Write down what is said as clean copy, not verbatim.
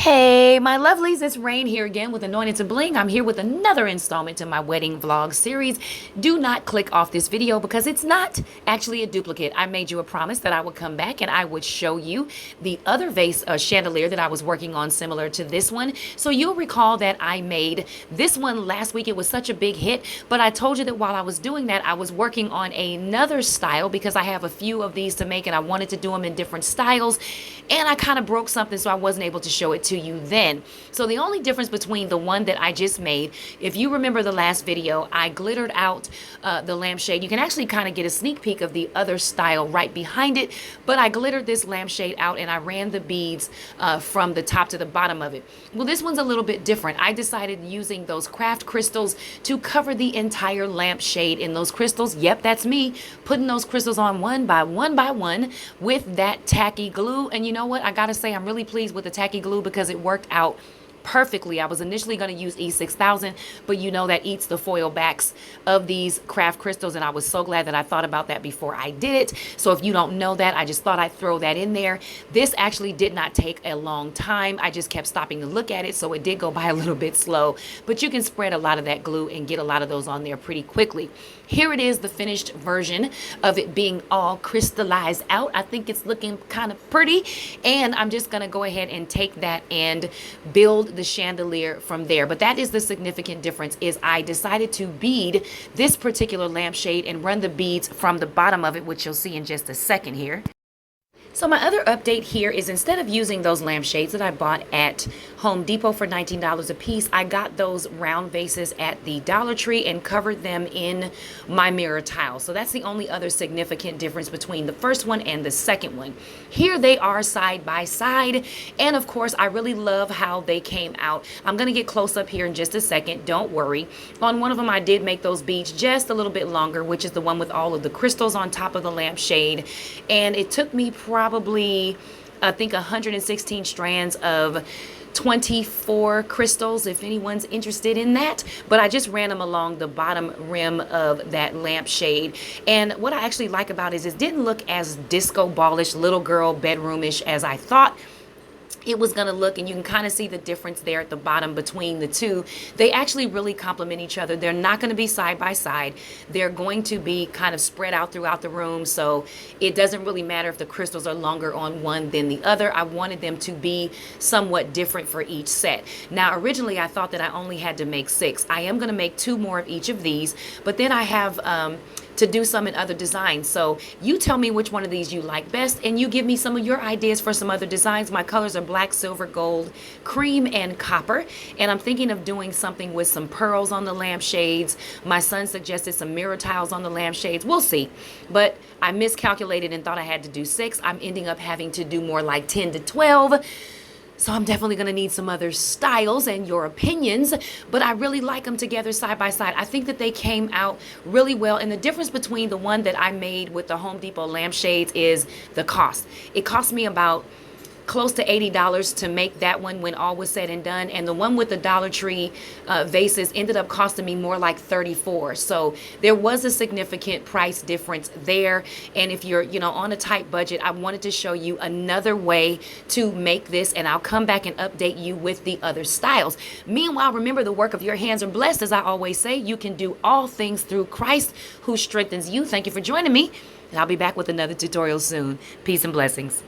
Hey, my lovelies, it's Rain here again with Anointed to Bling. I'm here with another installment to my wedding vlog series. Do not click off this video because it's not actually a duplicate. I made you a promise that I would come back and I would show you the other vase chandelier that I was working on similar to this one. So you'll recall that I made this one last week. It was such a big hit, but I told you that while I was doing that, I was working on another style because I have a few of these to make and I wanted to do them in different styles. And I kind of broke something, so I wasn't able to show it to you then. So the only difference between the one that I just made, if you remember the last video, I glittered out the lampshade. You can actually kind of get a sneak peek of the other style right behind it, but I glittered this lampshade out and I ran the beads from the top to the bottom of it. Well, this one's a little bit different. I decided using those craft crystals to cover the entire lampshade in those crystals. Yep, that's me putting those crystals on one by one with that tacky glue. And you know what? I gotta say, I'm really pleased with the tacky glue because it worked out perfectly. I was initially going to use E6000, but you know that eats the foil backs of these craft crystals, and I was so glad that I thought about that before I did it. So if you don't know that, I just thought I'd throw that in there. This actually did not take a long time. I just kept stopping to look at it, so it did go by a little bit slow, but you can spread a lot of that glue and get a lot of those on there pretty quickly. Here it is, the finished version of it being all crystallized out. I think it's looking kind of pretty, and I'm just going to go ahead and take that and build the chandelier from there. But that is the significant difference, is I decided to bead this particular lampshade and run the beads from the bottom of it, which you'll see in just a second here. So my other update here is, instead of using those lampshades that I bought at Home Depot for $19 a piece, I got those round vases at the Dollar Tree and covered them in my mirror tile. So that's the only other significant difference between the first one and the second one. Here they are side by side, and of course I really love how they came out. I'm going to get close up here in just a second, don't worry. On one of them I did make those beads just a little bit longer, which is the one with all of the crystals on top of the lampshade, and it took me probably, I think, 116 strands of 24 crystals, if anyone's interested in that. But I just ran them along the bottom rim of that lampshade. And what I actually like about it is it didn't look as disco ballish, little girl bedroomish as I thought it was going to look, and you can kind of see the difference there at the bottom between the two. They actually really complement each other. They're not going to be side by side. They're going to be kind of spread out throughout the room, so it doesn't really matter if the crystals are longer on one than the other. I wanted them to be somewhat different for each set. Now, originally I thought that I only had to make 6. I am going to make 2 more of each of these, but then I have to do some in other designs. So you tell me which one of these you like best, and you give me some of your ideas for some other designs. My colors are black, silver, gold, cream, and copper. And I'm thinking of doing something with some pearls on the lampshades. My son suggested some mirror tiles on the lampshades. We'll see. But I miscalculated and thought I had to do 6. I'm ending up having to do more like 10 to 12. So I'm definitely going to need some other styles and your opinions, but I really like them together side by side. I think that they came out really well, and the difference between the one that I made with the Home Depot lampshades is the cost. It cost me about close to $80 to make that one when all was said and done, and the one with the Dollar Tree vases ended up costing me more like $34. So there was a significant price difference there, and if you're on a tight budget, I wanted to show you another way to make this, and I'll come back and update you with the other styles. Meanwhile, remember, the work of your hands are blessed. As I always say, you can do all things through Christ who strengthens you. Thank you for joining me, and I'll be back with another tutorial soon. Peace and blessings.